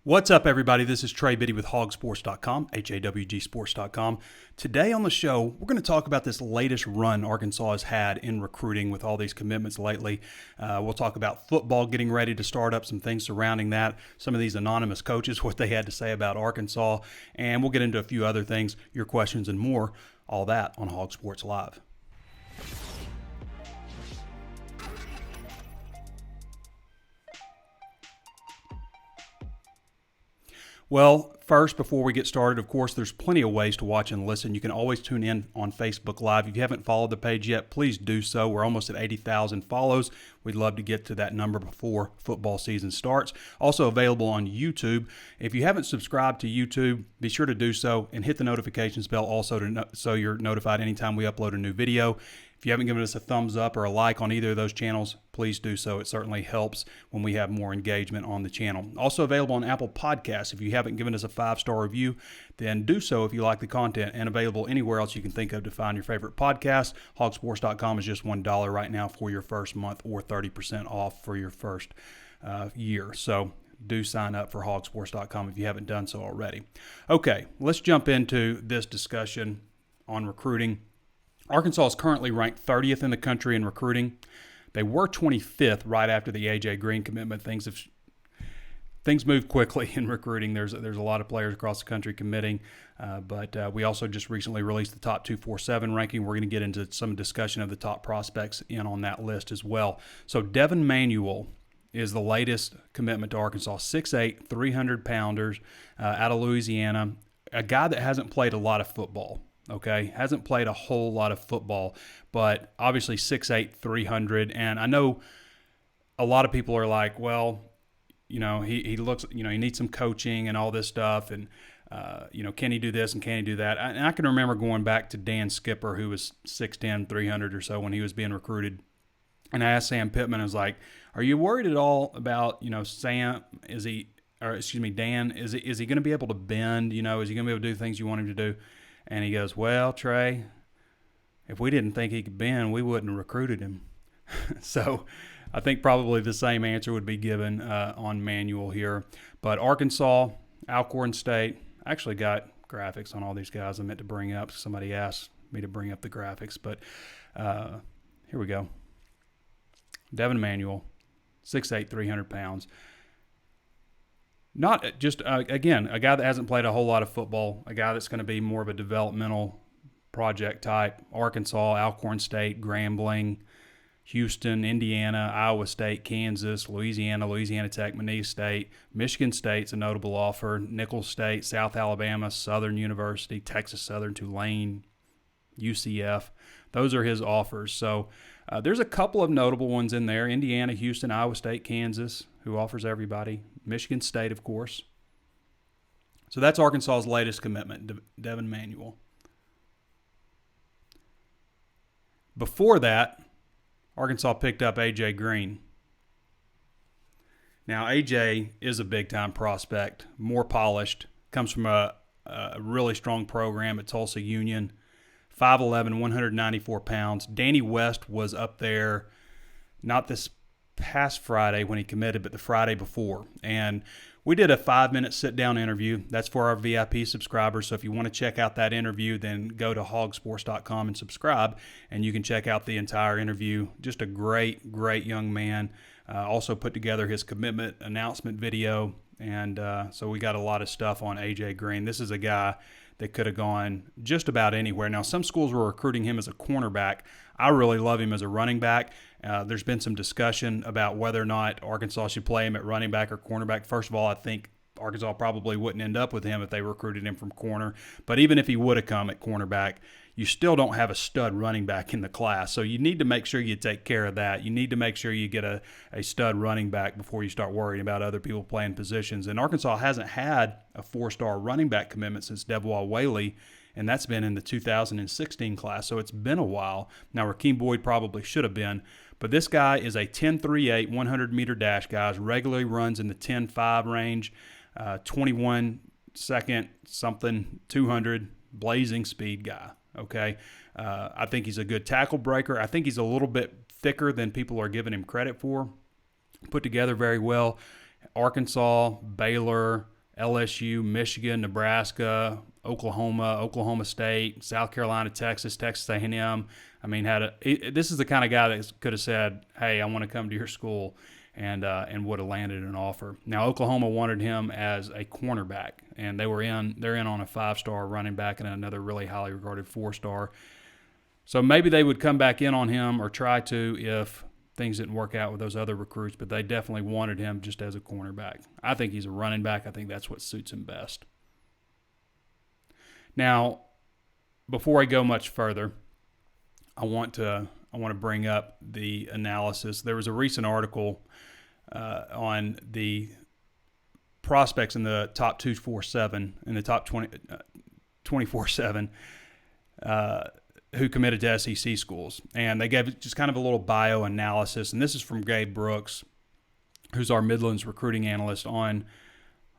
What's up, everybody? This is Trey Biddy with HawgSports.com, HawgSports.com. Today on the show, we're going to talk about this latest run Arkansas has had in recruiting with all these commitments lately. We'll talk about football getting ready to start up, some things surrounding that, some of these anonymous coaches, what they had to say about Arkansas, and we'll get into a few other things, your questions, and more. All that on Hog Sports Live. Well, first, before we get started, of course, there's plenty of ways to watch and listen. You can always tune in on Facebook Live. If you haven't followed the page yet, please do so. We're almost at 80,000 follows. We'd love to get to that number before football season starts. Also available on YouTube. If you haven't subscribed to YouTube, be sure to do so and hit the notifications bell also so you're notified anytime we upload a new video. If you haven't given us a thumbs up or a like on either of those channels, please do so. It certainly helps when we have more engagement on the channel. Also available on Apple Podcasts. If you haven't given us a 5-star review, then do so if you like the content, and available anywhere else you can think of to find your favorite podcast. HawgSports.com is just $1 right now for your first month, or 30% off for your first year. So do sign up for HawgSports.com if you haven't done so already. Okay, let's jump into this discussion on recruiting. Arkansas is currently ranked 30th in the country in recruiting. They were 25th right after the A.J. Green commitment. Things move quickly in recruiting. There's a lot of players across the country committing, but we also just recently released the top 247 ranking. We're going to get into some discussion of the top prospects in on that list as well. So Devin Manuel is the latest commitment to Arkansas, 6'8", 300-pounders out of Louisiana, a guy that hasn't played a lot of football. Okay, hasn't played a whole lot of football, but obviously 6'8", 300. And I know a lot of people are like, well, he looks, he needs some coaching and all this stuff. And, can he do this and can he do that? And I can remember going back to Dan Skipper, who was 6'10", 300 or so when he was being recruited. And I asked Sam Pittman, I was like, are you worried at all about, Dan, is he going to be able to bend? Is he going to be able to do things you want him to do? And he goes, well, Trey, if we didn't think he could bend, we wouldn't have recruited him. So I think probably the same answer would be given on Manuel here. But Arkansas, Alcorn State, I actually got graphics on all these guys I meant to bring up. Somebody asked me to bring up the graphics. But here we go. Devin Manuel, 6'8", 300 pounds. Not just, again, a guy that hasn't played a whole lot of football, a guy that's going to be more of a developmental project type. Arkansas, Alcorn State, Grambling, Houston, Indiana, Iowa State, Kansas, Louisiana Tech, Manise State, Michigan State's a notable offer, Nicholls State, South Alabama, Southern University, Texas Southern, Tulane, UCF. Those are his offers. So there's a couple of notable ones in there. Indiana, Houston, Iowa State, Kansas, who offers everybody. Michigan State, of course. So that's Arkansas's latest commitment, Devin Manuel. Before that, Arkansas picked up A.J. Green. Now, A.J. is a big-time prospect, more polished, comes from a really strong program at Tulsa Union. 5'11", 194 pounds. Danny West was up there, not this past Friday when he committed, but the Friday before. And we did a 5-minute sit-down interview. That's for our VIP subscribers. So if you want to check out that interview, then go to HawgSports.com and subscribe, and you can check out the entire interview. Just a great, great young man. Also put together his commitment announcement video. And so we got a lot of stuff on A.J. Green. This is a guy that could have gone just about anywhere. Now, some schools were recruiting him as a cornerback. I really love him as a running back. There's been some discussion about whether or not Arkansas should play him at running back or cornerback. First of all, I think Arkansas probably wouldn't end up with him if they recruited him from corner. But even if he would have come at cornerback, you still don't have a stud running back in the class. So you need to make sure you take care of that. You need to make sure you get a stud running back before you start worrying about other people playing positions. And Arkansas hasn't had a 4-star running back commitment since Devwah Whaley, and that's been in the 2016 class. So it's been a while. Now, Raheem Boyd probably should have been. But this guy is a 10.38 100-meter dash, guys. Regularly runs in the 10.5 range, 21-second something, 200, blazing speed guy. Okay, I think he's a good tackle breaker. I think he's a little bit thicker than people are giving him credit for. Put together very well. Arkansas, Baylor, LSU, Michigan, Nebraska, Oklahoma State, South Carolina, Texas A&M. I mean, this is the kind of guy that could have said, "Hey, I want to come to your school," and would have landed an offer. Now, Oklahoma wanted him as a cornerback, and they're in on a 5-star running back and another really highly regarded 4-star. So maybe they would come back in on him or try to if things didn't work out with those other recruits, but they definitely wanted him just as a cornerback. I think he's a running back. I think that's what suits him best. Now, before I go much further, I want to bring up the analysis. There was a recent article on the prospects in the top 247, in the top 24/7, who committed to SEC schools. And they gave just kind of a little bio analysis. And this is from Gabe Brooks, who's our Midlands recruiting analyst on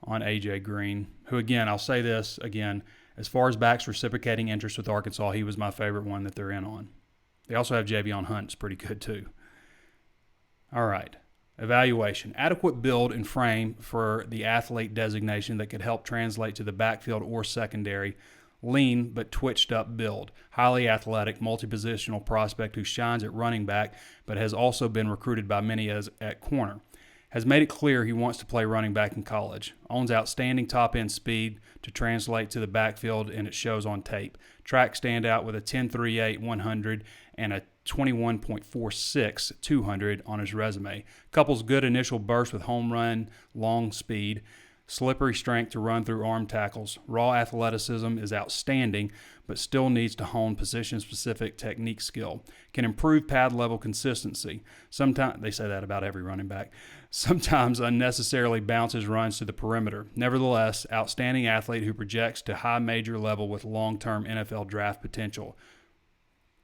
A.J. Green, who, again, I'll say this again, as far as backs reciprocating interest with Arkansas, he was my favorite one that they're in on. They also have Javion Hunt. It's pretty good, too. All right. Evaluation. Adequate build and frame for the athlete designation that could help translate to the backfield or secondary. Lean but twitched up build. Highly athletic, multi-positional prospect who shines at running back but has also been recruited by many as at corner. Has made it clear he wants to play running back in college. Owns outstanding top-end speed to translate to the backfield, and it shows on tape. Track standout with a 10.38 100 and a 21.46 200 on his resume. Couples good initial burst with home run, long speed. Slippery strength to run through arm tackles. Raw athleticism is outstanding, but still needs to hone position-specific technique skill. Can improve pad level consistency. Sometimes, they say that about every running back. Sometimes unnecessarily bounces runs to the perimeter. Nevertheless, outstanding athlete who projects to high major level with long-term NFL draft potential.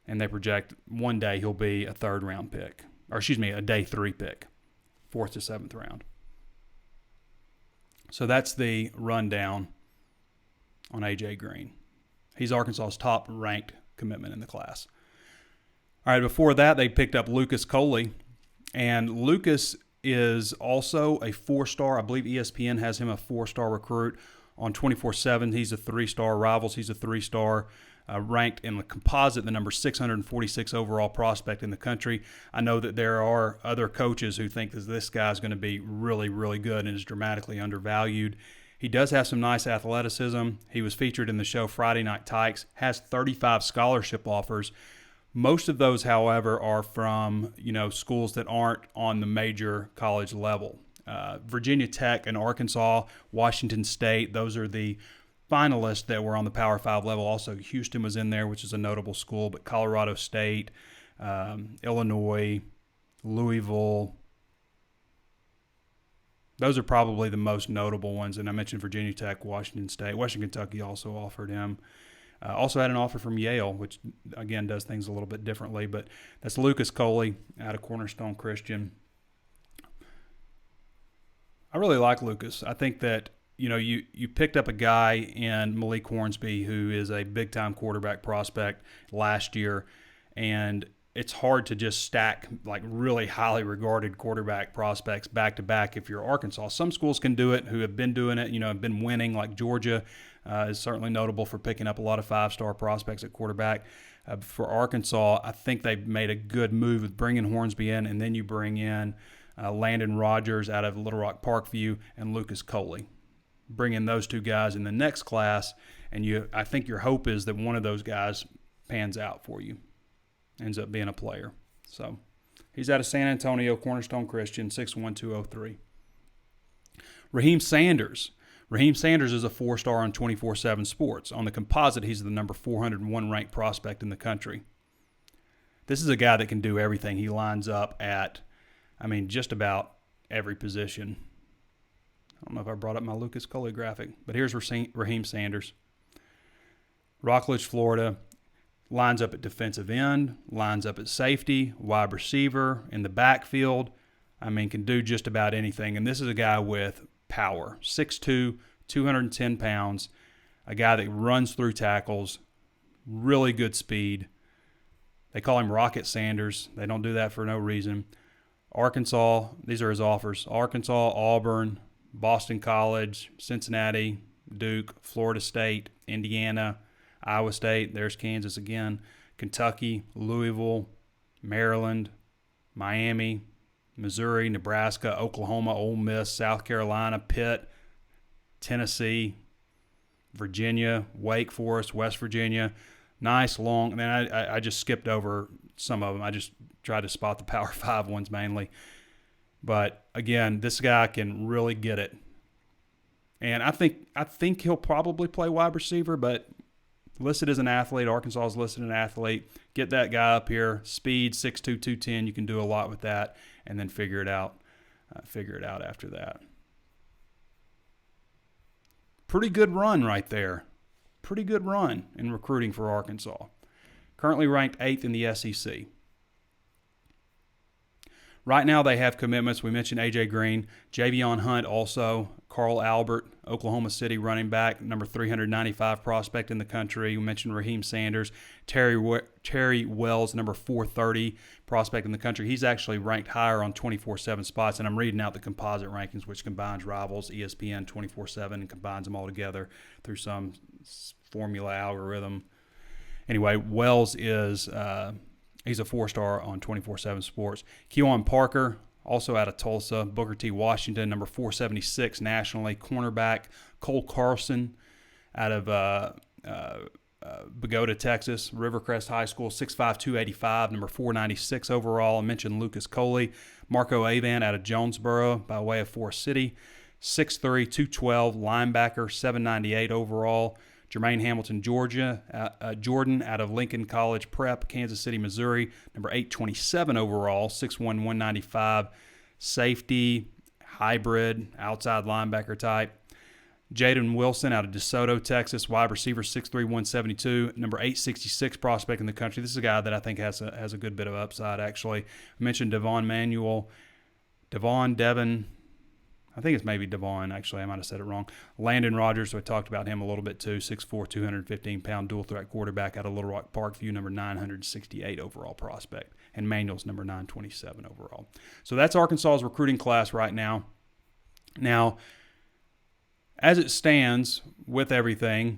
And they project one day he'll be a third-round pick. Or a day 3 pick. 4th to 7th round. So that's the rundown on A.J. Green. He's Arkansas's top-ranked commitment in the class. All right, before that, they picked up Lucas Coley. And Lucas is also a 4-star. I believe ESPN has him a 4-star recruit. On 24/7, he's a 3-star. Rivals, he's a 3-star. Ranked in the composite, the number 646 overall prospect in the country. I know that there are other coaches who think that this guy's going to be really, really good and is dramatically undervalued. He does have some nice athleticism. He was featured in the show Friday Night Tykes, has 35 scholarship offers. Most of those, however, are from schools that aren't on the major college level. Virginia Tech and Arkansas, Washington State, those are the finalists that were on the Power 5 level. Also, Houston was in there, which is a notable school, but Colorado State, Illinois, Louisville, those are probably the most notable ones. And I mentioned Virginia Tech, Washington State. Western Kentucky also offered him. Also had an offer from Yale, which, again, does things a little bit differently. But that's Lucas Coley out of Cornerstone Christian. I really like Lucas. I think that you picked up a guy in Malik Hornsby who is a big-time quarterback prospect last year, and it's hard to just stack like really highly regarded quarterback prospects back-to-back if you're Arkansas. Some schools can do it who have been doing it, have been winning, like Georgia is certainly notable for picking up a lot of 5-star prospects at quarterback. For Arkansas, I think they've made a good move with bringing Hornsby in, and then you bring in Landon Rogers out of Little Rock Parkview and Lucas Coley. Bring in those two guys in the next class, and I think your hope is that one of those guys pans out for you, ends up being a player. So he's out of San Antonio, Cornerstone Christian, 6'1", Raheem Sanders. Raheem Sanders is a 4-star on 24/7 Sports. On the composite, he's the number 401 ranked prospect in the country. This is a guy that can do everything. He lines up at, just about every position. I don't know if I brought up my Lucas Coley graphic, but here's Raheem Sanders. Rockledge, Florida, lines up at defensive end, lines up at safety, wide receiver, in the backfield. Can do just about anything. And this is a guy with power. 6'2", 210 pounds, a guy that runs through tackles, really good speed. They call him Rocket Sanders. They don't do that for no reason. Arkansas, these are his offers. Arkansas, Auburn, Boston College, Cincinnati, Duke, Florida State, Indiana, Iowa State, there's Kansas again, Kentucky, Louisville, Maryland, Miami, Missouri, Nebraska, Oklahoma, Ole Miss, South Carolina, Pitt, Tennessee, Virginia, Wake Forest, West Virginia. Nice long. Man, I just skipped over some of them. I just tried to spot the Power 5 ones mainly. But again, this guy can really get it. And I think he'll probably play wide receiver, but listed as an athlete. Arkansas is listed as an athlete. Get that guy up here. Speed, 6'2", 210. You can do a lot with that, and then figure it out. After that. Pretty good run right there. Pretty good run in recruiting for Arkansas. Currently ranked 8th in the SEC. Right now they have commitments. We mentioned A.J. Green, Javion Hunt also, Carl Albert, Oklahoma City running back, number 395 prospect in the country. We mentioned Raheem Sanders, Terry Wells, number 430 prospect in the country. He's actually ranked higher on 24/7 spots, and I'm reading out the composite rankings, which combines Rivals, ESPN, 24/7, and combines them all together through some formula algorithm. Anyway, Wells is he's a 4-star on 24/7 Sports. Keyshawn Parker, also out of Tulsa. Booker T. Washington, number 476 nationally. Cornerback Cole Carlson out of Bogota, Texas. Rivercrest High School, 6'5", 285, number 496 overall. I mentioned Lucas Coley. Marco Avan out of Jonesboro by way of Forest City, 6'3", 212, linebacker, 798 overall. Jermaine Hamilton, Jordan out of Lincoln College Prep, Kansas City, Missouri, number 827 overall, 6'1", 195, safety, hybrid, outside linebacker type. Jaden Wilson out of DeSoto, Texas, wide receiver, 6'3", 172, number 866 prospect in the country. This is a guy that I think has a good bit of upside, actually. I mentioned Devin Manuel, Devin, I think it's maybe Devon, actually. I might have said it wrong. Landon Rogers, we talked about him a little bit too. 6'4", 215-pound dual-threat quarterback out of Little Rock Parkview, number 968 overall prospect. And Manuel's number 927 overall. So that's Arkansas's recruiting class right now. Now, as it stands with everything,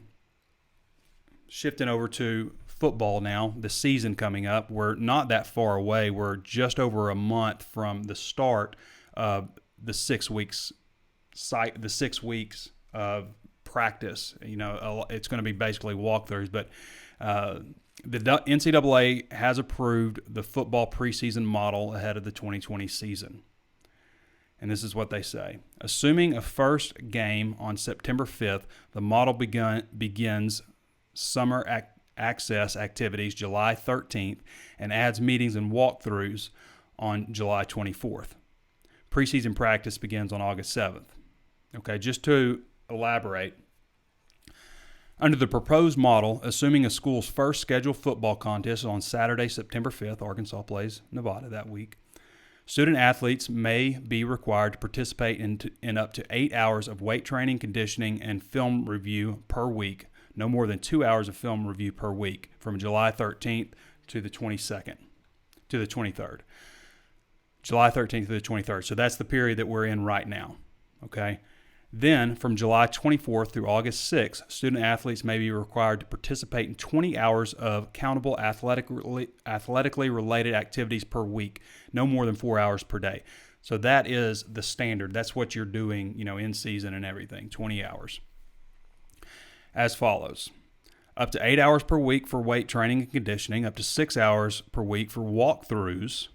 shifting over to football now, the season coming up, we're not that far away. We're just over a month from the start of the 6 weeks of practice. You know, it's going to be basically walkthroughs, but the NCAA has approved the football preseason model ahead of the 2020 season. And this is what they say. Assuming a first game on September 5th, the model begins summer access activities July 13th and adds meetings and walkthroughs on July 24th. Preseason practice begins on August 7th. Okay, just to elaborate, under the proposed model, assuming a school's first scheduled football contest is on Saturday, September 5th, Arkansas plays Nevada that week, student athletes may be required to participate in up to 8 hours of weight training, conditioning, and film review per week, no more than 2 hours of film review per week, from July 13th to the 22nd, to the 23rd. July 13th to the 23rd. So that's the period that we're in right now. Okay. Then from July 24th through August 6th, student athletes may be required to participate in 20 hours of countable athletically related activities per week, no more than 4 hours per day. So that is the standard. That's what you're doing, you know, in season and everything, 20 hours. As follows. Up to 8 hours per week for weight training and conditioning, up to 6 hours per week for walkthroughs.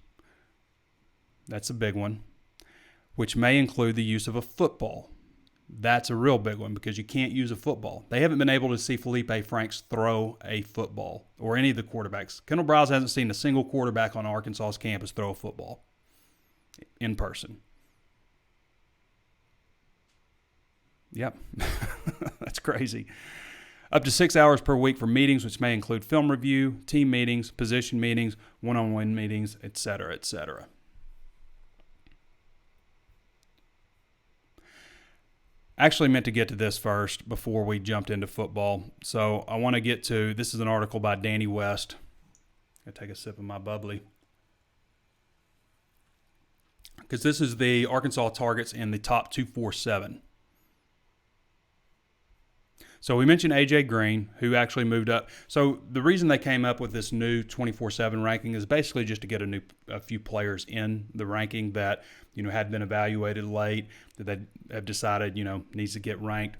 That's a big one, which may include the use of a football. That's a real big one because you can't use a football. They haven't been able to see Felipe Franks throw a football or any of the quarterbacks. Kendall Browse hasn't seen a single quarterback on Arkansas's campus throw a football in person. Yep, that's crazy. Up to 6 hours per week for meetings, which may include film review, team meetings, position meetings, one-on-one meetings, etc., etc. Actually meant to get to this first before we jumped into football. So I want to get to, this is an article by Danny West. I'm going to take a sip of my bubbly. because this is the Arkansas targets in the top 247. So we mentioned A.J. Green, who actually moved up. So the reason they came up with this new 24/7 ranking is basically just to get a few players in the ranking that, had been evaluated late, that they have decided, needs to get ranked.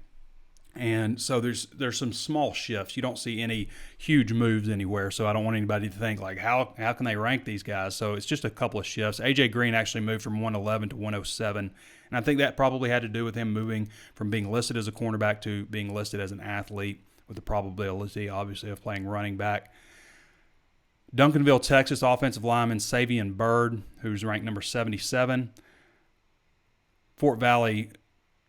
And so there's some small shifts. You don't see any huge moves anywhere. So I don't want anybody to think like, how can they rank these guys? So it's just a couple of shifts. A.J. Green actually moved from 111 to 107. And I think that probably had to do with him moving from being listed as a cornerback to being listed as an athlete, with the probability, obviously, of playing running back. Duncanville, Texas, offensive lineman Savion Byrd, who's ranked number 77. Fort Valley,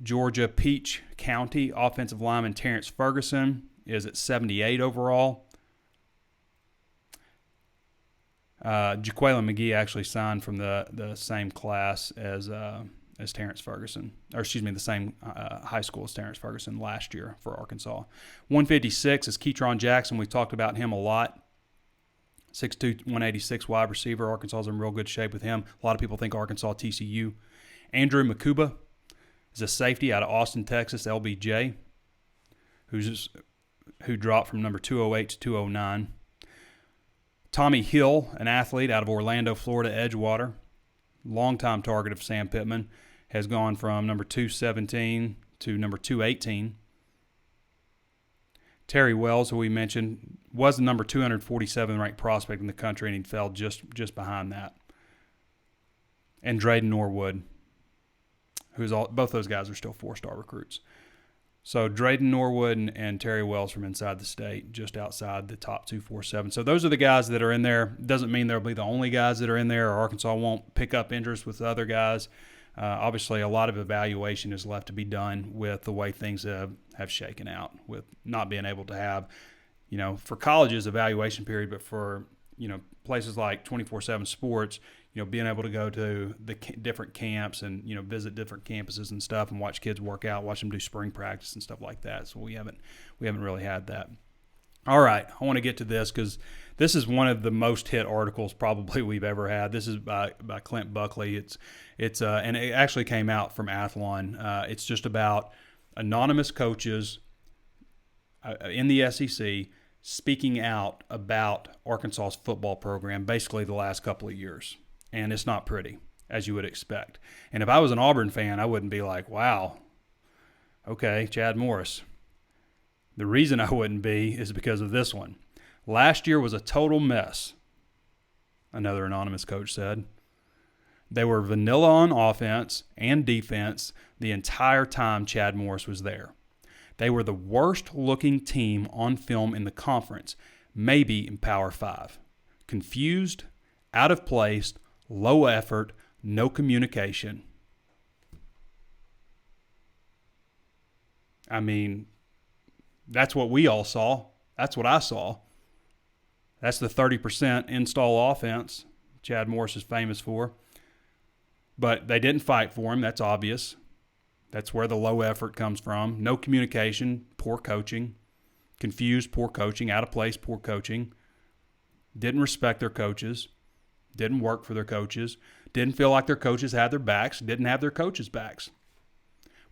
Georgia, Peach County, offensive lineman Terrence Ferguson is at 78 overall. Jaqueline McGee actually signed from the same class as Terrence Ferguson, or excuse me, the same high school as Terrence Ferguson last year for Arkansas. 156 is Keyshawn Jackson. We talked about him a lot. 6'2", 186 wide receiver. Arkansas is in real good shape with him. A lot of people think Arkansas TCU. Andrew Makuba is a safety out of Austin, Texas, LBJ, who dropped from number 208 to 209. Tommy Hill, an athlete out of Orlando, Florida, Edgewater, longtime target of Sam Pittman, has gone from number 217 to number 218. Terry Wells, who we mentioned, was the number 247 ranked prospect in the country, and he fell just behind that. And Drayden Norwood, both those guys are still 4-star recruits. So Drayden Norwood and Terry Wells from inside the state, just outside the top 247. So those are the guys that are in there. Doesn't mean they'll be the only guys that are in there, or Arkansas won't pick up interest with other guys. Obviously, a lot of evaluation is left to be done with the way things have shaken out, with not being able to have, for colleges, evaluation period, but for, places like 24/7 Sports, being able to go to the different camps and, visit different campuses and stuff and watch kids work out, watch them do spring practice and stuff like that. So we haven't really had that. All right, I want to get to this because this is one of the most hit articles probably we've ever had. This is by Clint Buckley. It's and it actually came out from Athlon. It's just about anonymous coaches in the SEC speaking out about Arkansas's football program basically the last couple of years. And it's not pretty, as you would expect. And if I was an Auburn fan, I wouldn't be like, wow, okay, Chad Morris. The reason I wouldn't be is because of this one. Last year was a total mess, another anonymous coach said. They were vanilla on offense and defense the entire time Chad Morris was there. They were the worst-looking team on film in the conference, maybe in Power 5. Confused, out of place, low effort, no communication. I mean, that's what we all saw. That's what I saw. That's the 30% install offense Chad Morris is famous for. But they didn't fight for him. That's obvious. That's where the low effort comes from. No communication, poor coaching. Confused, poor coaching. Out of place, poor coaching. Didn't respect their coaches. Didn't work for their coaches. Didn't feel like their coaches had their backs. Didn't have their coaches' backs.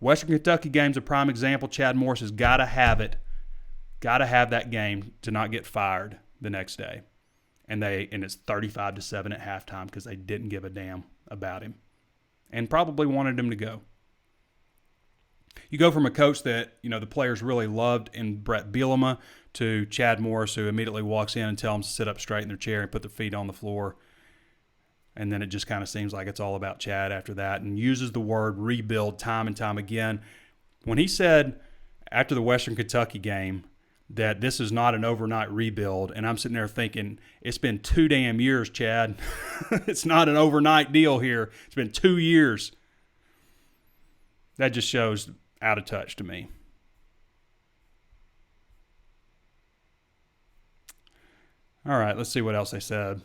Western Kentucky game's a prime example. Chad Morris has got to have it. Got to have that game to not get fired the next day. And it's 35-7 at halftime because they didn't give a damn about him and probably wanted him to go. You go from a coach that, the players really loved in Brett Bielema to Chad Morris, who immediately walks in and tells them to sit up straight in their chair and put their feet on the floor. And then it just kind of seems like it's all about Chad after that, and uses the word rebuild time and time again. When he said after the Western Kentucky game that this is not an overnight rebuild, and I'm sitting there thinking, it's been 2 damn years, Chad. It's not an overnight deal here. It's been 2 years. That just shows out of touch to me. All right, let's see what else they said.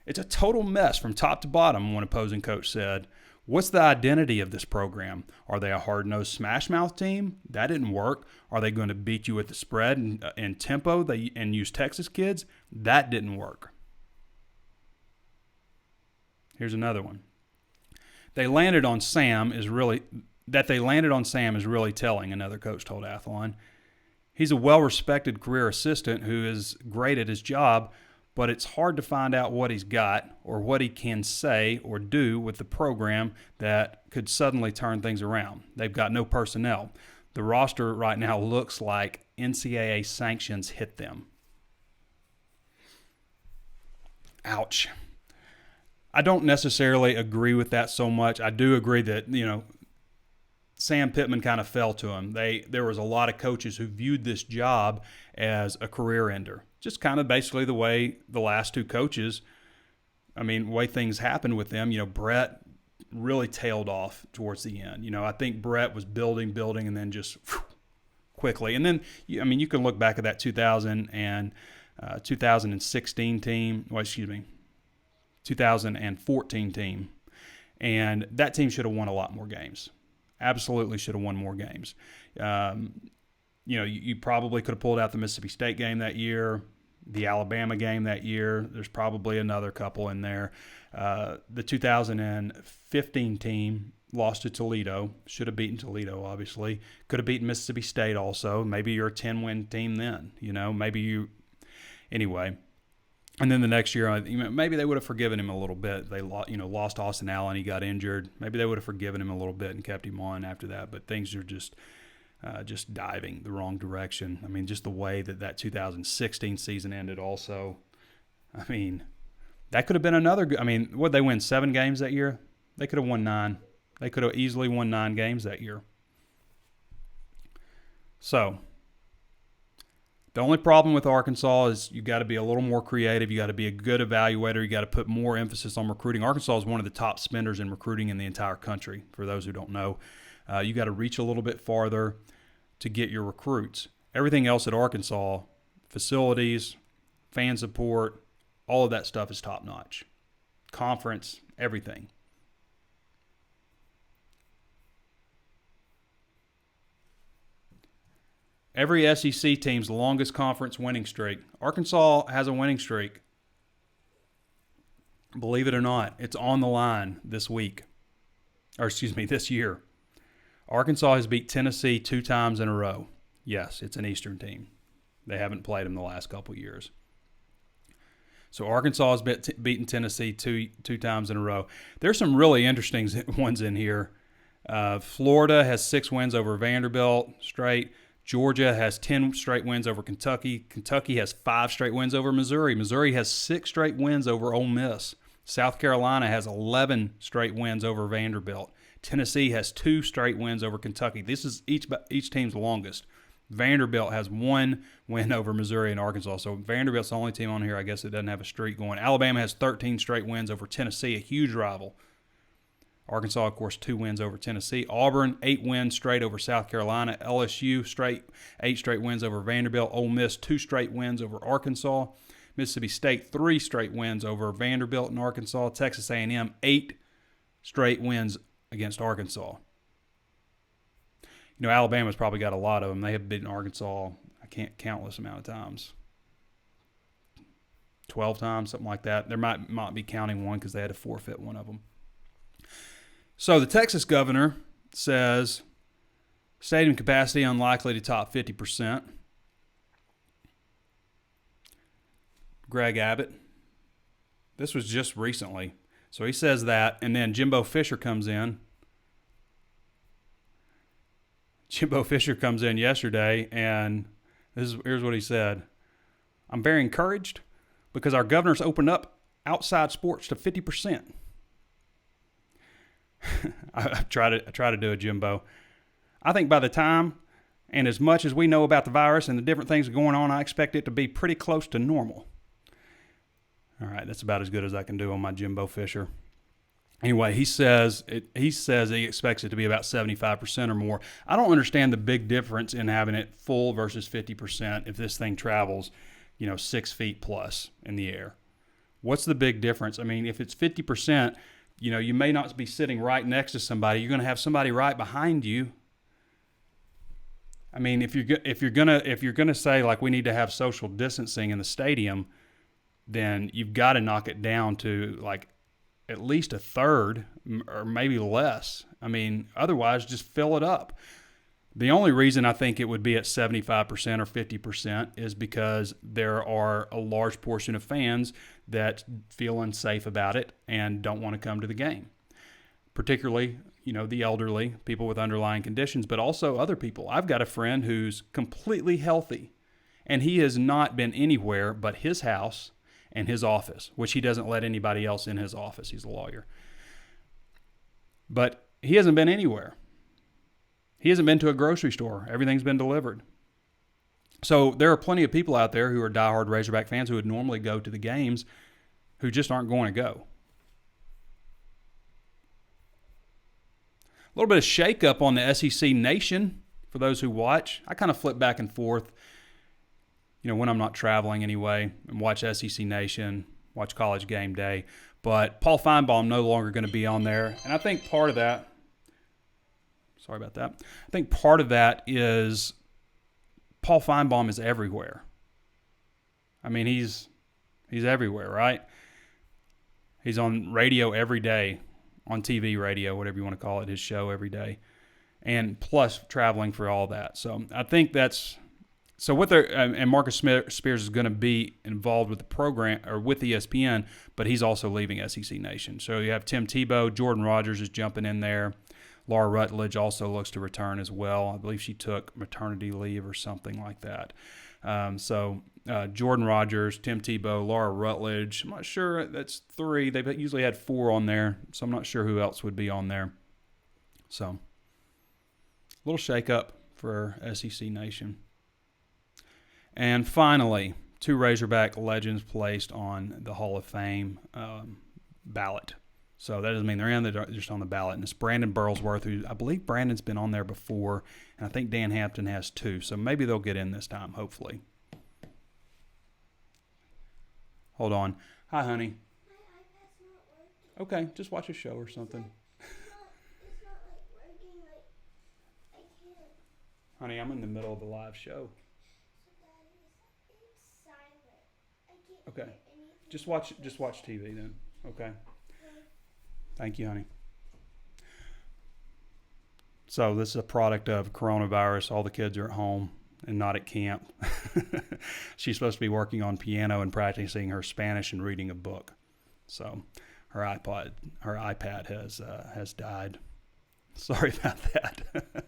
It's a total mess from top to bottom, one opposing coach said. What's the identity of this program? Are they a hard-nosed smash-mouth team? That didn't work. Are they going to beat you with the spread and tempo and use Texas kids? That didn't work. Here's another one. They landed on Sam is really telling, another coach told Athlon. He's a well-respected career assistant who is great at his job, but it's hard to find out what he's got or what he can say or do with the program that could suddenly turn things around. They've got no personnel. The roster right now looks like NCAA sanctions hit them. Ouch. I don't necessarily agree with that so much. I do agree that, Sam Pittman kind of fell to him. There was a lot of coaches who viewed this job as a career ender. Just kind of basically the way the last two coaches, the way things happened with them. Brett really tailed off towards the end. I think Brett was building, and then just quickly. And then, you can look back at that 2016 team. 2014 team. And that team should have won a lot more games. Absolutely should have won more games. You probably could have pulled out the Mississippi State game that year, the Alabama game that year. There's probably another couple in there. The 2015 team lost to Toledo. Should have beaten Toledo, obviously. Could have beaten Mississippi State also. Maybe you're a 10-win team then. Anyway. And then the next year, maybe they would have forgiven him a little bit. They lost Austin Allen. He got injured. Maybe they would have forgiven him a little bit and kept him on after that. But things are just diving the wrong direction. Just the way that 2016 season ended also. That could have been another – would they win 7 games that year? They could have won 9. They could have easily won 9 games that year. So – the only problem with Arkansas is you got to be a little more creative. You got to be a good evaluator. You got to put more emphasis on recruiting. Arkansas is one of the top spenders in recruiting in the entire country, for those who don't know. You got to reach a little bit farther to get your recruits. Everything else at Arkansas, facilities, fan support, all of that stuff is top-notch. Conference, everything. Every SEC team's longest conference winning streak. Arkansas has a winning streak. Believe it or not, it's on the line this year. Arkansas has beat Tennessee 2 times in a row. Yes, it's an Eastern team. They haven't played them the last couple years. So Arkansas has beaten Tennessee two times in a row. There's some really interesting ones in here. Florida has 6 wins over Vanderbilt straight. Georgia has 10 straight wins over Kentucky. Kentucky has 5 straight wins over Missouri. Missouri has 6 straight wins over Ole Miss. South Carolina has 11 straight wins over Vanderbilt. Tennessee has 2 straight wins over Kentucky. This is each team's longest. Vanderbilt has 1 win over Missouri and Arkansas. So Vanderbilt's the only team on here, I guess, that doesn't have a streak going. Alabama has 13 straight wins over Tennessee, a huge rival. Arkansas, of course, 2 wins over Tennessee. Auburn, 8 wins straight over South Carolina. LSU, 8 straight wins over Vanderbilt. Ole Miss, 2 straight wins over Arkansas. Mississippi State, 3 straight wins over Vanderbilt and Arkansas. Texas A&M, 8 straight wins against Arkansas. Alabama's probably got a lot of them. They have beaten Arkansas, countless amount of times. 12 times, something like that. There might be counting one because they had to forfeit one of them. So the Texas governor says stadium capacity unlikely to top 50%. Greg Abbott. This was just recently. So he says that, and then Jimbo Fisher comes in. Jimbo Fisher comes in yesterday, and here's what he said. I'm very encouraged because our governor's opened up outside sports to 50%. I try to do a Jimbo. I think by the time and as much as we know about the virus and the different things going on, I expect it to be pretty close to normal. All right, that's about as good as I can do on my Jimbo Fisher. Anyway, he says he expects it to be about 75% or more. I don't understand the big difference in having it full versus 50% if this thing travels, 6 feet plus in the air. What's the big difference? If it's 50%, you may not be sitting right next to somebody. You're going to have somebody right behind you. If you're gonna say like we need to have social distancing in the stadium, then you've got to knock it down to like at least a third or maybe less. I mean, otherwise just fill it up. The only reason I think it would be at 75% or 50% is because there are a large portion of fans that feel unsafe about it and don't want to come to the game. Particularly, the elderly, people with underlying conditions, but also other people. I've got a friend who's completely healthy, and he has not been anywhere but his house and his office, which he doesn't let anybody else in his office. He's a lawyer. But he hasn't been anywhere. He hasn't been to a grocery store. Everything's been delivered. So there are plenty of people out there who are diehard Razorback fans who would normally go to the games who just aren't going to go. A little bit of shakeup on the SEC Nation for those who watch. I kind of flip back and forth, when I'm not traveling anyway, and watch SEC Nation, watch College Game Day. But Paul Feinbaum no longer going to be on there. And I think part of that, sorry about that. I think part of that is Paul Feinbaum is everywhere. I mean, he's everywhere, right? He's on radio every day, on TV, radio, whatever you want to call it, his show every day, and plus traveling for all that. So I think that's what they're and Marcus Spears is going to be involved with the program or with ESPN, but he's also leaving SEC Nation. So you have Tim Tebow, Jordan Rogers is jumping in there. Laura Rutledge also looks to return as well. I believe she took maternity leave or something like that. Jordan Rogers, Tim Tebow, Laura Rutledge. I'm not sure. That's 3. They've usually had 4 on there, so I'm not sure who else would be on there. So, a little shake-up for SEC Nation. And finally, 2 Razorback legends placed on the Hall of Fame ballot. So that doesn't mean they're in, they're just on the ballot. And it's Brandon Burlsworth, who I believe Brandon's been on there before, and I think Dan Hampton has too. So maybe they'll get in this time, hopefully. Hold on. Hi, honey. My iPad's not working. Okay, just watch a show or something. It's not working. I can't. Honey, I'm in the middle of a live show. So Daddy, it's silent. I can't Okay. hear anything. Just watch TV then. Okay. Thank you, honey. So this is a product of coronavirus. All the kids are at home and not at camp. She's supposed to be working on piano and practicing her Spanish and reading a book. So her iPad has died. Sorry about that.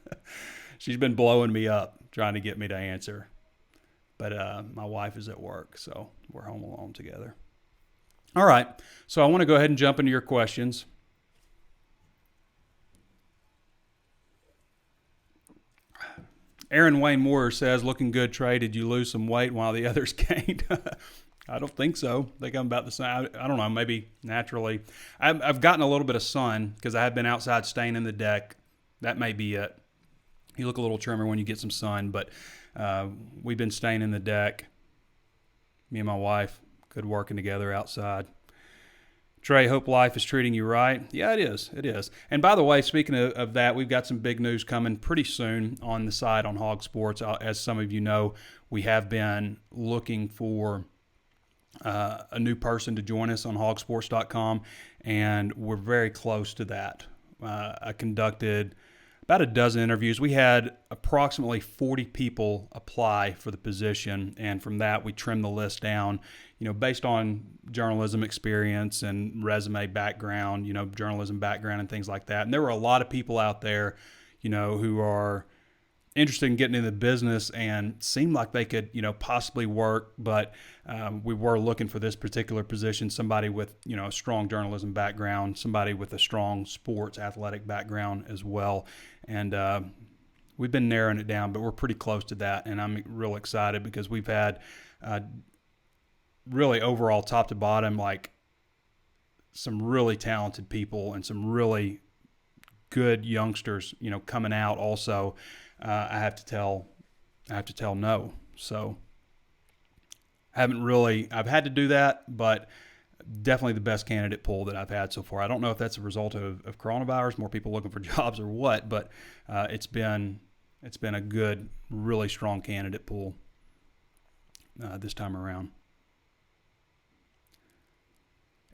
She's been blowing me up trying to get me to answer. But my wife is at work, so we're home alone together. All right, so I want to go ahead and jump into your questions. Aaron Wayne Moore says, looking good, Trey. Did you lose some weight while the others gained? I don't think so. I think I'm about the same. I don't know, maybe naturally. I've gotten a little bit of sun because I have been outside staying in the deck. That may be it. You look a little trimmer when you get some sun, but we've been staying in the deck. Me and my wife, good working together outside. Trey, hope life is treating you right. Yeah, it is. It is. And by the way, speaking of that, we've got some big news coming pretty soon on the site on HawgSports. As some of you know, we have been looking for a new person to join us on HawgSports.com, and we're very close to that. I conducted about a dozen interviews. We had approximately 40 people apply for the position, and from that we trimmed the list down, based on journalism experience and resume background, journalism background and things like that. And there were a lot of people out there, who are interested in getting into the business and seemed like they could, possibly work, but we were looking for this particular position, somebody with, a strong journalism background, somebody with a strong sports athletic background as well. And we've been narrowing it down, but we're pretty close to that. And I'm real excited because we've had really overall top to bottom, like some really talented people and some really good youngsters, coming out also. I have to tell no. So I've had to do that, but definitely the best candidate pool that I've had so far. I don't know if that's a result of coronavirus, more people looking for jobs or what, but it's been a good, really strong candidate pool this time around.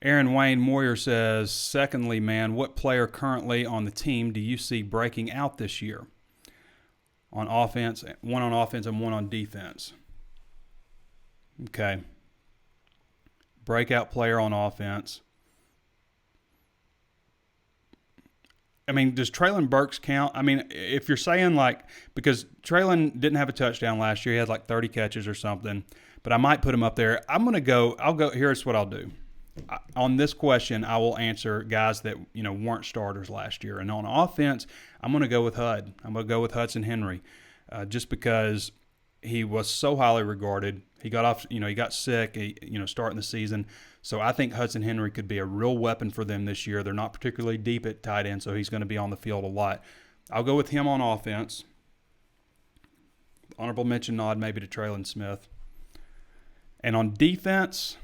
Aaron Wayne Moyer says, secondly, man, what player currently on the team do you see breaking out this year? On offense, one on offense and one on defense. Okay. Breakout player on offense. I mean, does Traylon Burks count? I mean, if you're saying because Traylon didn't have a touchdown last year, he had 30 catches or something, but I might put him up there. Here's what I'll do. On this question, I will answer guys that, weren't starters last year. And on offense, I'm going to go with Hud. I'm going to go with Hudson Henry just because he was so highly regarded. He got off, he got sick, starting the season. So I think Hudson Henry could be a real weapon for them this year. They're not particularly deep at tight end, so he's going to be on the field a lot. I'll go with him on offense. Honorable mention nod maybe to Traylon Smith. And on defense,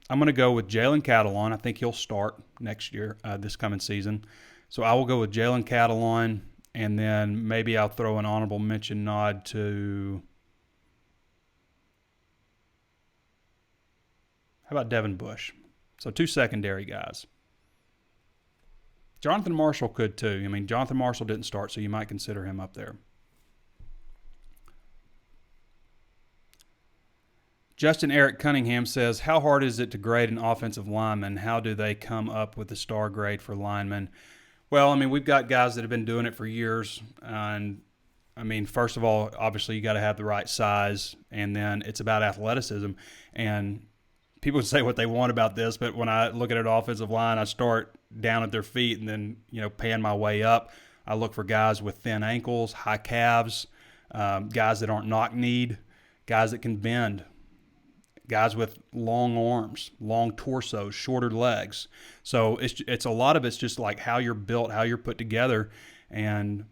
I'm going to go with Jalen Catalon. I think he'll start next year, this coming season. So I will go with Jalen Catalon, and then maybe I'll throw an honorable mention nod to – how about Devin Bush? So 2 secondary guys. Jonathan Marshall could too. I mean, Jonathan Marshall didn't start, so you might consider him up there. Justin Eric Cunningham says, how hard is it to grade an offensive lineman? How do they come up with the star grade for linemen? Well, I mean, we've got guys that have been doing it for years. And, I mean, first of all, obviously you got to have the right size. And then it's about athleticism. And people say what they want about this, but when I look at an offensive line, I start down at their feet and then, pan my way up. I look for guys with thin ankles, high calves, guys that aren't knock-kneed, guys that can bend, guys with long arms, long torsos, shorter legs. So it's a lot of it's just how you're built, how you're put together, and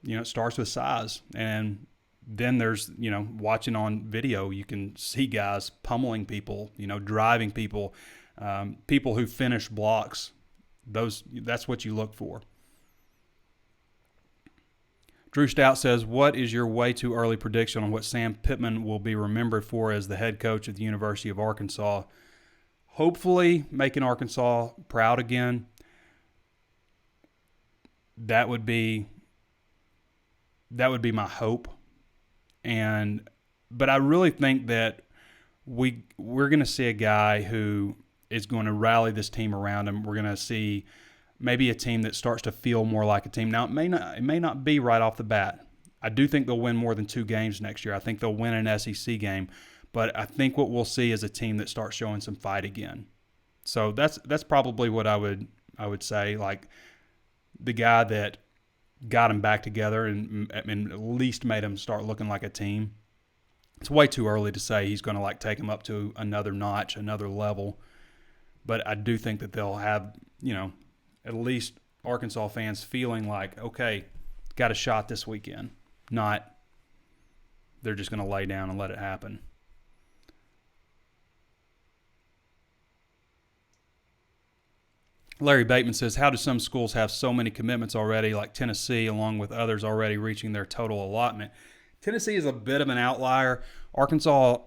it starts with size. And then there's watching on video, you can see guys pummeling people, driving people, people who finish blocks. That's what you look for. Drew Stout says, what is your way too early prediction on what Sam Pittman will be remembered for as the head coach at the University of Arkansas? Hopefully making Arkansas proud again. That would be my hope. But I really think that we're going to see a guy who is going to rally this team around him. We're going to see maybe a team that starts to feel more like a team. Now, it may not be right off the bat. I do think they'll win more than 2 games next year. I think they'll win an SEC game. But I think what we'll see is a team that starts showing some fight again. So that's probably what I would say. The guy that got him back together and at least made him start looking like a team. It's way too early to say he's going to take him up to another notch, another level. But I do think that they'll have, at least Arkansas fans feeling okay, got a shot this weekend. Not they're just going to lay down and let it happen. Larry Bateman says, how do some schools have so many commitments already, like Tennessee, along with others already reaching their total allotment? Tennessee is a bit of an outlier. Arkansas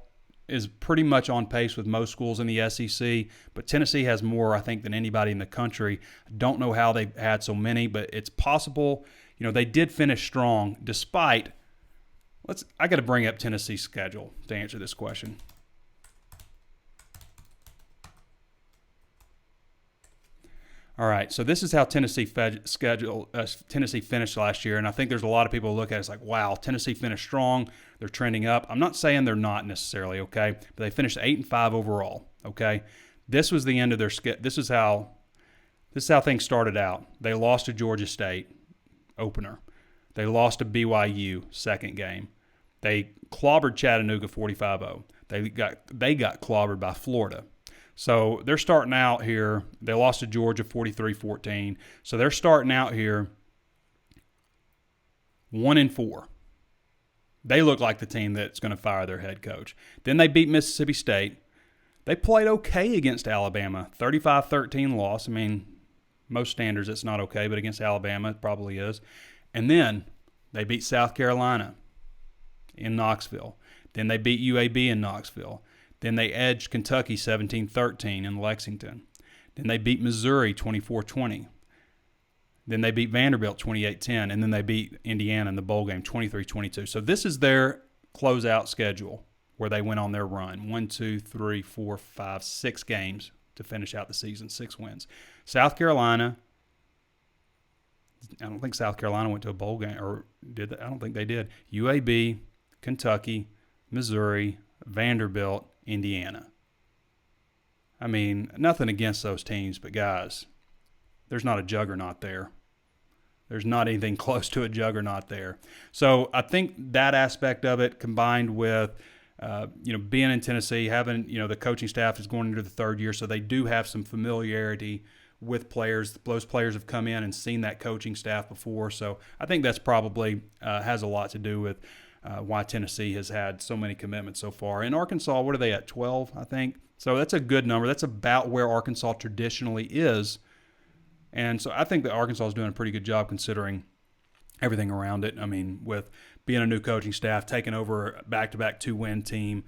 is pretty much on pace with most schools in the SEC, but Tennessee has more, I think, than anybody in the country. I don't know how they had so many, but it's possible. They did finish strong despite – I got to bring up Tennessee's schedule to answer this question. All right, so this is how Tennessee finished last year, and I think there's a lot of people who look at it as wow, Tennessee finished strong. They're trending up. I'm not saying they're not necessarily, okay, but they finished 8-5 overall, okay. This was the end of their schedule. This is how things started out. They lost to Georgia State, opener. They lost to BYU, second game. They clobbered Chattanooga 45-0. They got clobbered by Florida. So they're starting out here. They lost to Georgia 43-14. So they're starting out here 1-4. They look like the team that's going to fire their head coach. Then they beat Mississippi State. They played okay against Alabama. 35-13 loss. I mean, most standards it's not okay, but against Alabama it probably is. And then they beat South Carolina in Knoxville. Then they beat UAB in Knoxville. Then they edged Kentucky 17-13 in Lexington. Then they beat Missouri 24-20. Then they beat Vanderbilt 28-10. And then they beat Indiana in the bowl game 23-22. So this is their closeout schedule where they went on their run. 1, 2, 3, 4, 5, 6 games to finish out the season, 6 wins. South Carolina, I don't think South Carolina went to a bowl game, or did they? I don't think they did. UAB, Kentucky, Missouri, Vanderbilt, Indiana. I mean, nothing against those teams, but guys, there's not a juggernaut there. There's not anything close to a juggernaut there. So I think that aspect of it, combined with being in Tennessee, having the coaching staff is going into the 3rd year, so they do have some familiarity with players. Those players have come in and seen that coaching staff before, so I think that's probably has a lot to do with why Tennessee has had so many commitments so far. In Arkansas, what are they at, 12, I think? So that's a good number. That's about where Arkansas traditionally is. And so I think that Arkansas is doing a pretty good job considering everything around it. I mean, with being a new coaching staff, taking over a back-to-back 2-win team,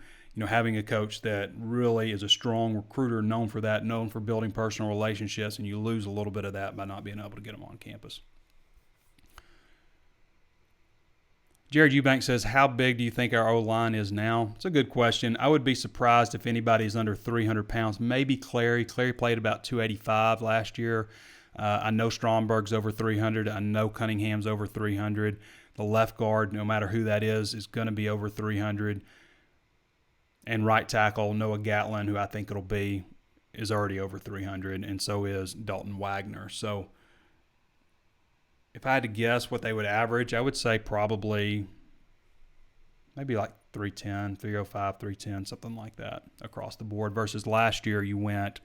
having a coach that really is a strong recruiter, known for that, known for building personal relationships, and you lose a little bit of that by not being able to get them on campus. Jared Eubank says, how big do you think our O-line is now? It's a good question. I would be surprised if anybody is under 300 pounds. Maybe Clary. Clary played about 285 last year. I know Stromberg's over 300. I know Cunningham's over 300. The left guard, no matter who that is going to be over 300. And right tackle, Noah Gatlin, who I think it'll be, is already over 300, and so is Dalton Wagner. So if I had to guess what they would average, I would say probably maybe like 310, 305, 310, something like that across the board, versus last year you went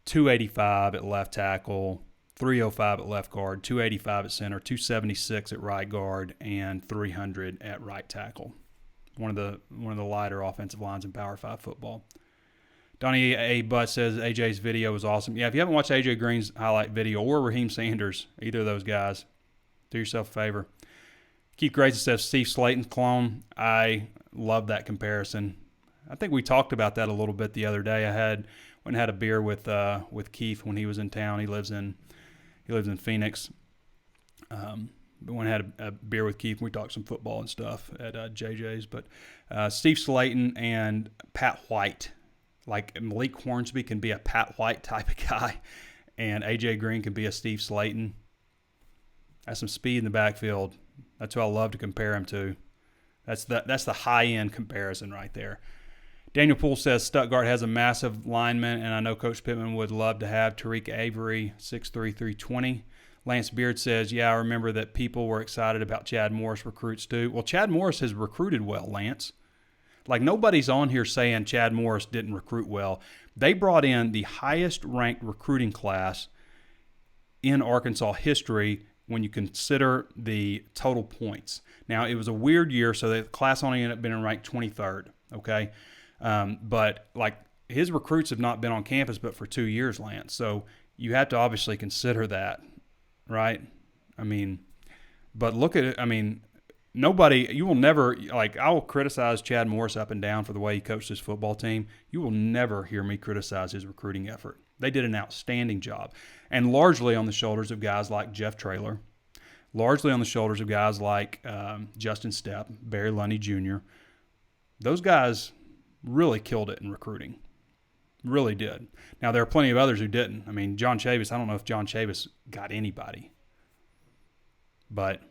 285 at left tackle, 305 at left guard, 285 at center, 276 at right guard, and 300 at right tackle. One of the lighter offensive lines in Power 5 football. Donnie A. Butt says AJ's video was awesome. Yeah, if you haven't watched AJ Green's highlight video or Raheem Sanders, either of those guys, do yourself a favor. Keith Grayson says Steve Slayton's clone. I love that comparison. I think we talked about that a little bit the other day. I went and had a beer with Keith when he was in town. He lives in Phoenix. But when I had a beer with Keith, we talked some football and stuff at JJ's. But Steve Slayton and Pat White, like Malik Hornsby can be a Pat White type of guy, and AJ Green can be a Steve Slayton. That's some speed in the backfield. That's who I love to compare him to. That's the high-end comparison right there. Daniel Poole says Stuttgart has a massive lineman, and I know Coach Pittman would love to have Tariq Avery, 6'3", 320. Lance Beard says, yeah, I remember that people were excited about Chad Morris recruits too. Well, Chad Morris has recruited well, Lance. Like, nobody's on here saying Chad Morris didn't recruit well. They brought in the highest-ranked recruiting class in Arkansas history when you consider the total points. Now, it was a weird year, so the class only ended up being ranked 23rd, okay? But, like, his recruits have not been on campus but for 2 years, Lance. So you have to obviously consider that, right? I mean, but look at it. I mean, you will never, like, I will criticize Chad Morris up and down for the way he coached his football team. You will never hear me criticize his recruiting effort. They did an outstanding job, and largely on the shoulders of guys like Jeff Traylor, largely on the shoulders of guys like Justin Stepp, Barry Lundy Jr. Those guys really killed it in recruiting, really did. Now, there are plenty of others who didn't. I mean, John Chavis, I don't know if John Chavis got anybody. But,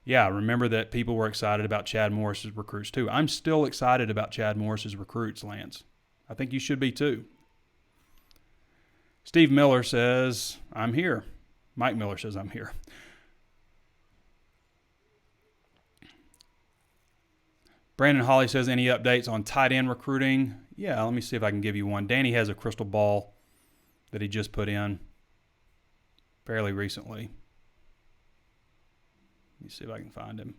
yeah, remember that people were excited about Chad Morris's recruits too. I'm still excited about Chad Morris's recruits, Lance. I think you should be too. Steve Miller says, I'm here. Mike Miller says, I'm here. Brandon Hawley says, any updates on tight end recruiting? Yeah, let me see if I can give you one. Danny has a crystal ball that he just put in fairly recently. Let me see if I can find him.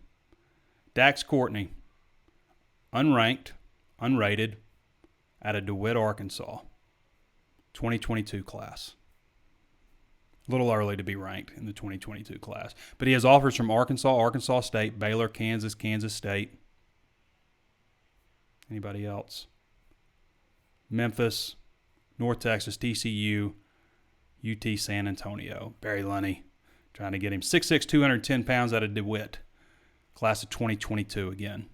Dax Courtney, unranked, unrated, out of DeWitt, Arkansas, 2022 class. A little early to be ranked in the 2022 class. But he has offers from Arkansas, Arkansas State, Baylor, Kansas, Kansas State. Anybody else? Memphis, North Texas, TCU, UT San Antonio. Barry Lunny trying to get him. 6'6", 210 pounds out of DeWitt. Class of 2022 again.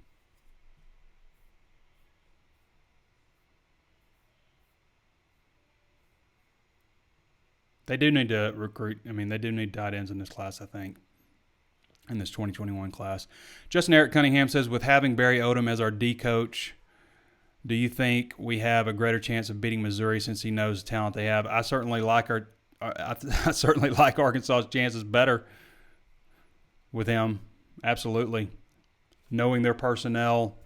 They do need to recruit. I mean, they do need tight ends in this class, I think, in this 2021 class. Justin Eric Cunningham says, with having Barry Odom as our D coach, do you think we have a greater chance of beating Missouri since he knows the talent they have? I certainly like I certainly like Arkansas's chances better with him. Absolutely. Knowing their personnel,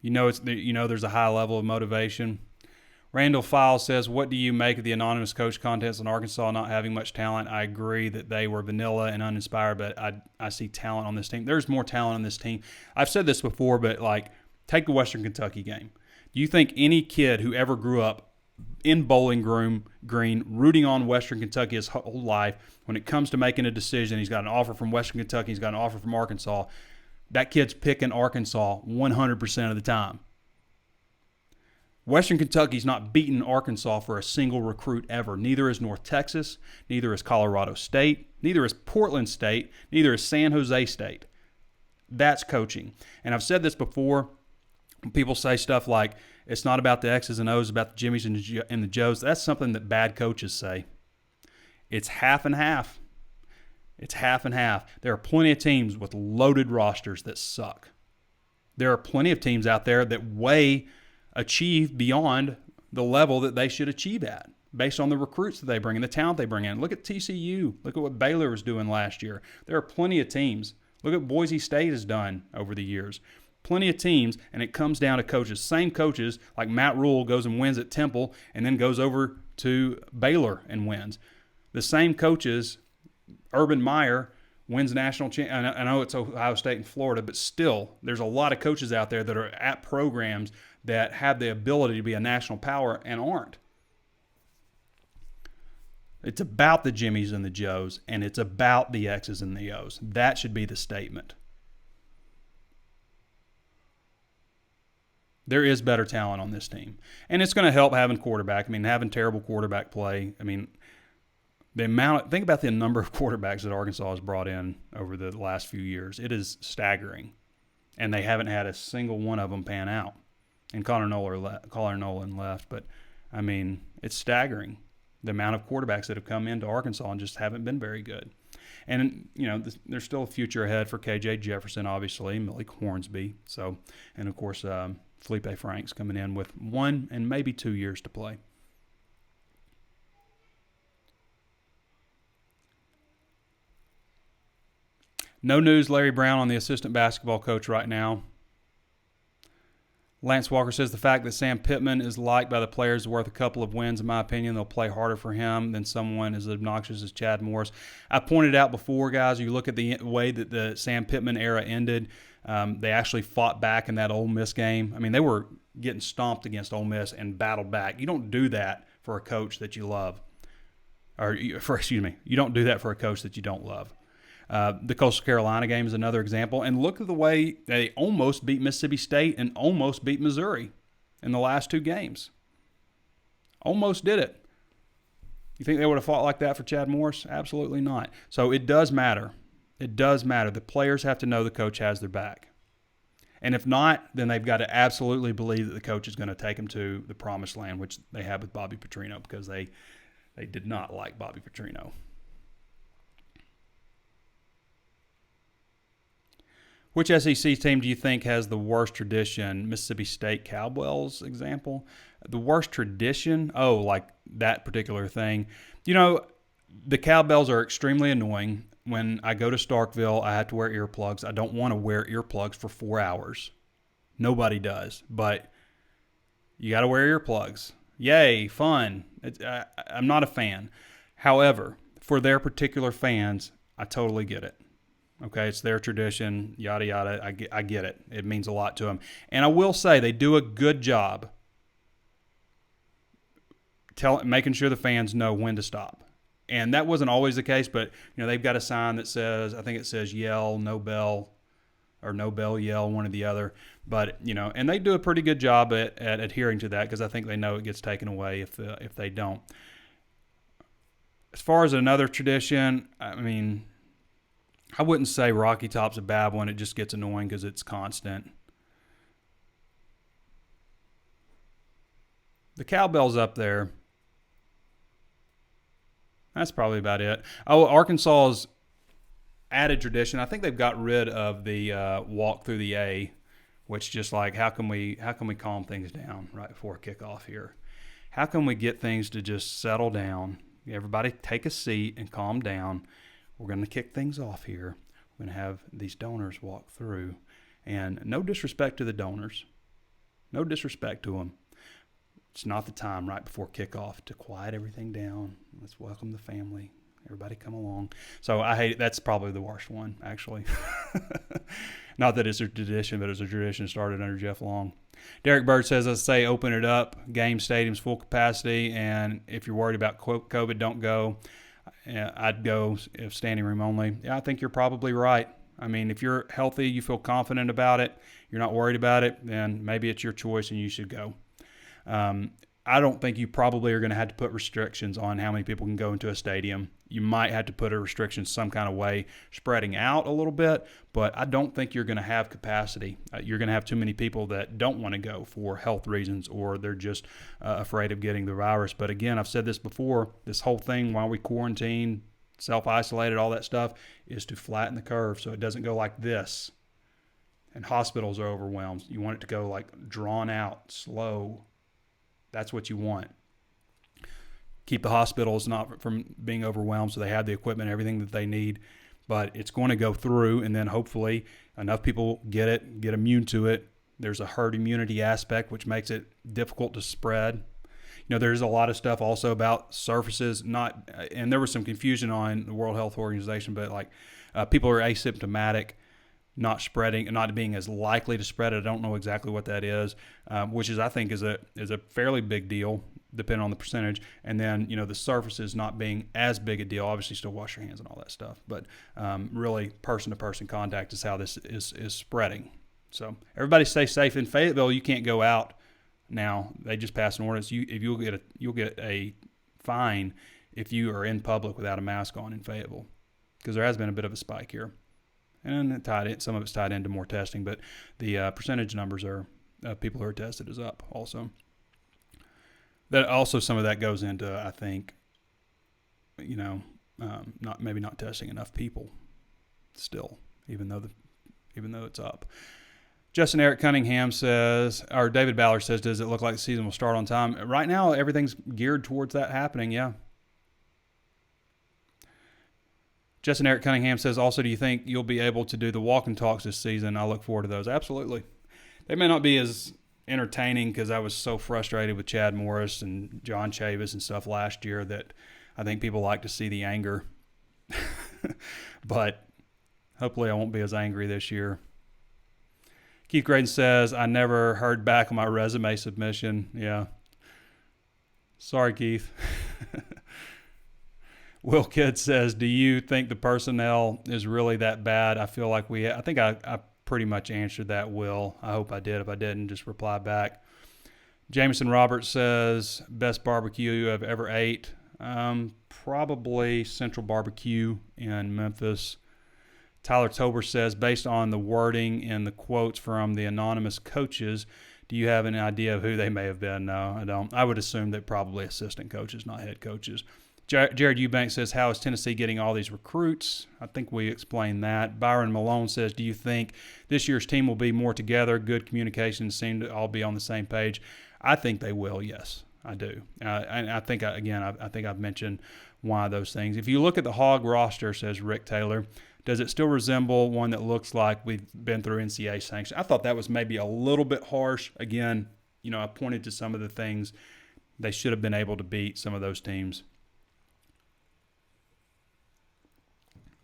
there's a high level of motivation. Randall File says, what do you make of the anonymous coach contests in Arkansas not having much talent? I agree that they were vanilla and uninspired, but I see talent on this team. There's more talent on this team. I've said this before, but take the Western Kentucky game. Do you think any kid who ever grew up in Bowling Green rooting on Western Kentucky his whole life, when it comes to making a decision, he's got an offer from Western Kentucky, he's got an offer from Arkansas, that kid's picking Arkansas 100% of the time? Western Kentucky's not beaten Arkansas for a single recruit ever. Neither is North Texas. Neither is Colorado State. Neither is Portland State. Neither is San Jose State. That's coaching. And I've said this before. People say stuff like, it's not about the X's and O's, it's about the Jimmies and the Joes. That's something that bad coaches say. It's half and half. It's half and half. There are plenty of teams with loaded rosters that suck. There are plenty of teams out there that achieve beyond the level that they should achieve at based on the recruits that they bring and the talent they bring in. Look at TCU. Look at what Baylor was doing last year. There are plenty of teams. Look at what Boise State has done over the years. Plenty of teams, and it comes down to coaches. Same coaches, like Matt Rule goes and wins at Temple and then goes over to Baylor and wins. The same coaches, Urban Meyer wins national championship. I know it's Ohio State and Florida, but still, there's a lot of coaches out there that are at programs that have the ability to be a national power and aren't. It's about the Jimmies and the Joes, and it's about the X's and the O's. That should be the statement. There is better talent on this team. And it's going to help having quarterback. Having terrible quarterback play. Think about the number of quarterbacks that Arkansas has brought in over the last few years. It is staggering. And they haven't had a single one of them pan out. And Connor Nolan left. But, it's staggering, the amount of quarterbacks that have come into Arkansas and just haven't been very good. And, there's still a future ahead for KJ Jefferson, obviously, Malik Hornsby. So, and, of course, Felipe Franks coming in with 1 and maybe 2 years to play. No news, Larry Brown, on the assistant basketball coach right now. Lance Walker says the fact that Sam Pittman is liked by the players is worth a couple of wins. In my opinion, they'll play harder for him than someone as obnoxious as Chad Morris. I pointed out before, guys, you look at the way that the Sam Pittman era ended. They actually fought back in that Ole Miss game. They were getting stomped against Ole Miss and battled back. You don't do that for a coach that you love. You don't do that for a coach that you don't love. The Coastal Carolina game is another example. And look at the way they almost beat Mississippi State and almost beat Missouri in the last 2 games. Almost did it. You think they would have fought like that for Chad Morris? Absolutely not. So it does matter. It does matter. The players have to know the coach has their back. And if not, then they've got to absolutely believe that the coach is going to take them to the promised land, which they have with Bobby Petrino, because they did not like Bobby Petrino. Which SEC team do you think has the worst tradition? Mississippi State Cowbells example. The worst tradition? Oh, like that particular thing. The Cowbells are extremely annoying. When I go to Starkville, I have to wear earplugs. I don't want to wear earplugs for 4 hours. Nobody does. But you got to wear earplugs. Yay, fun. I'm not a fan. However, for their particular fans, I totally get it. Okay, it's their tradition, yada, yada. I get it. It means a lot to them. And I will say they do a good job making sure the fans know when to stop. And that wasn't always the case, but they've got a sign that says, I think it says yell, no bell, or no bell yell, one or the other. But, and they do a pretty good job at adhering to that because I think they know it gets taken away if they don't. As far as another tradition, I mean, I wouldn't say Rocky Top's a bad one. It just gets annoying because it's constant. The cowbell's up there. That's probably about it. Oh, Arkansas's added tradition. I think they've got rid of the walk through the A, which just like how can we calm things down right before kickoff here? How can we get things to just settle down? Everybody take a seat and calm down. We're going to kick things off here. We're going to have these donors walk through. And no disrespect to the donors. No disrespect to them. It's not the time right before kickoff to quiet everything down. Let's welcome the family. Everybody come along. So I hate it. That's probably the worst one, actually. Not that it's a tradition, but it's a tradition started under Jeff Long. Derek Bird says, I say open it up. Game stadiums full capacity. And if you're worried about COVID, don't go. I'd go if standing room only. Yeah, I think you're probably right. I mean, if you're healthy, you feel confident about it, you're not worried about it, then maybe it's your choice and you should go. I don't think you probably are going to have to put restrictions on how many people can go into a stadium. You might have to put a restriction some kind of way, spreading out a little bit, but I don't think you're going to have capacity. You're going to have too many people that don't want to go for health reasons or they're just afraid of getting the virus. But again, I've said this before, this whole thing while we quarantine, self-isolated, all that stuff, is to flatten the curve so it doesn't go like this. And hospitals are overwhelmed. You want it to go like drawn out, slow. That's what you want. Keep the hospitals not from being overwhelmed so they have the equipment, everything that they need. But it's going to go through, and then hopefully enough people get it, get immune to it. There's a herd immunity aspect, which makes it difficult to spread. There's a lot of stuff also about surfaces, and there was some confusion on the World Health Organization, but like people are asymptomatic, not spreading, not being as likely to spread it. I don't know exactly what that is, which is I think is a fairly big deal, depending on the percentage. And then the surfaces not being as big a deal. Obviously, still wash your hands and all that stuff, but really person-to-person contact is how this is spreading. So everybody stay safe. In Fayetteville, you can't go out now. They just passed an ordinance. You'll get a fine if you are in public without a mask on in Fayetteville, because there has been a bit of a spike here. And some of it's tied into more testing, but the percentage numbers are people who are tested is up also. That also some of that goes into, I think, not testing enough people still, even though it's up. Justin Eric Cunningham says, or David Ballard says, does it look like the season will start on time? Right now, everything's geared towards that happening. Yeah. Justin Eric Cunningham says, also, do you think you'll be able to do the walk and talks this season? I look forward to those. Absolutely. They may not be as entertaining because I was so frustrated with Chad Morris and John Chavis and stuff last year that I think people like to see the anger. But hopefully I won't be as angry this year. Keith Graydon says, I never heard back on my resume submission. Yeah. Sorry, Keith. Will Kidd says, do you think the personnel is really that bad? I feel like I think I pretty much answered that, Will. I hope I did. If I didn't, just reply back. Jameson Roberts says, best barbecue you have ever ate? Probably Central Barbecue in Memphis. Tyler Tober says, based on the wording in the quotes from the anonymous coaches, do you have an idea of who they may have been? No, I don't. I would assume they're probably assistant coaches, not head coaches. Jared Eubank says, how is Tennessee getting all these recruits? I think we explained that. Byron Malone says, do you think this year's team will be more together? Good communication, seem to all be on the same page. I think they will, yes, I do. And I think, I think I've mentioned why those things. If you look at the Hog roster, says Rick Taylor, does it still resemble one that looks like we've been through NCAA sanction? I thought that was maybe a little bit harsh. Again, I pointed to some of the things they should have been able to beat some of those teams.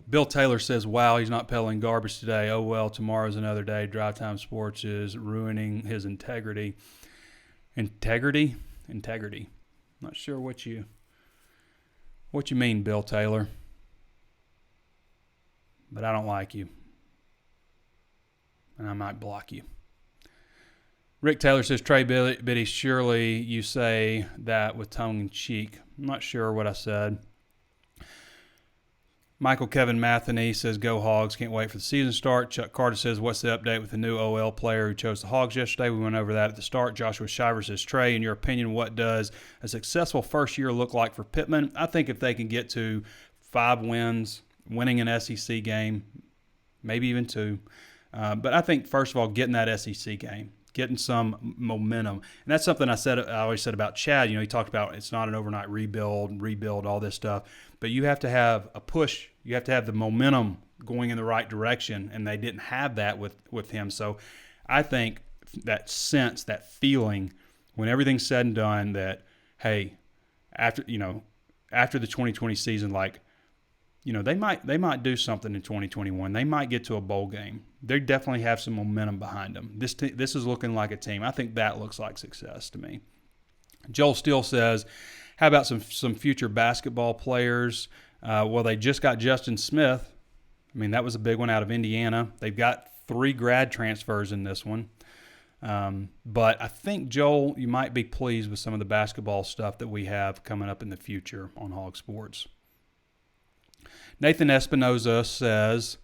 Bill Taylor says, wow, he's not peddling garbage today. Oh, well, tomorrow's another day. Drive Time Sports is ruining his integrity. Integrity? Integrity. Not sure what you mean, Bill Taylor. But I don't like you. and I might block you. Rick Taylor says, Trey Biddy, surely you say that with tongue in cheek. I'm not sure what I said. Michael Kevin Matheny says, go Hogs, can't wait for the season start. Chuck Carter says, what's the update with the new OL player who chose the Hogs yesterday? We went over that at the start. Joshua Shiver says, Trey, in your opinion, what does a successful first year look like for Pittman? I think if they can get to 5 wins, winning an SEC game, maybe even 2. But I think, first of all, getting that SEC game, getting some momentum. And that's something I always said about Chad. He talked about it's not an overnight rebuild, all this stuff. But you have to have a push. You have to have the momentum going in the right direction, and they didn't have that with him. So I think that sense, that feeling, when everything's said and done, that, hey, after the 2020 season, they might do something in 2021. They might get to a bowl game. They definitely have some momentum behind them. This is looking like a team. I think that looks like success to me. Joel Steele says, how about some future basketball players? Well, they just got Justin Smith. I mean, that was a big one out of Indiana. They've got 3 grad transfers in this one. But I think, Joel, you might be pleased with some of the basketball stuff that we have coming up in the future on HawgSports. Nathan Espinoza says,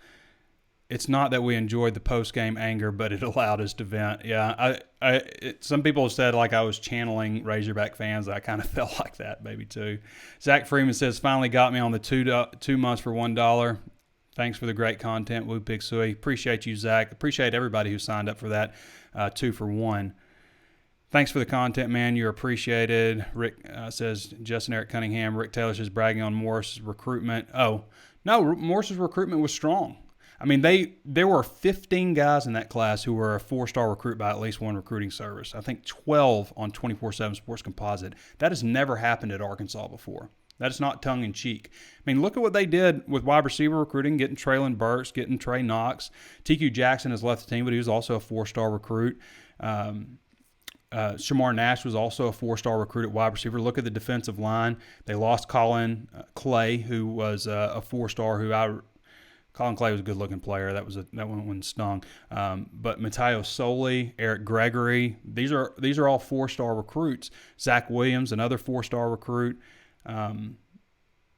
it's not that we enjoyed the post-game anger, but it allowed us to vent. Yeah, some people have said I was channeling Razorback fans. I kind of felt like that maybe too. Zach Freeman says, finally got me on the 2 months for $1. Thanks for the great content, Woo Pig Suey. Appreciate you, Zach. Appreciate everybody who signed up for that 2 for 1. Thanks for the content, man. You're appreciated. Rick says, Justin Eric Cunningham. Rick Taylor says, bragging on Morris's recruitment. Oh, no, Morris's recruitment was strong. I mean, there were 15 guys in that class who were a 4-star recruit by at least one recruiting service. I think 12 on 24/7 Sports Composite. That has never happened at Arkansas before. That is not tongue-in-cheek. I mean, look at what they did with wide receiver recruiting, getting Traylon Burks, getting Trey Knox. TQ Jackson has left the team, but he was also a 4-star recruit. Shamar Nash was also a 4-star recruit at wide receiver. Look at the defensive line. They lost Colin Clay, who was a 4-star, Colin Clay was a good-looking player. That one stung. But Matteo Soli, Eric Gregory, these are all 4-star recruits. Zach Williams, another 4-star recruit.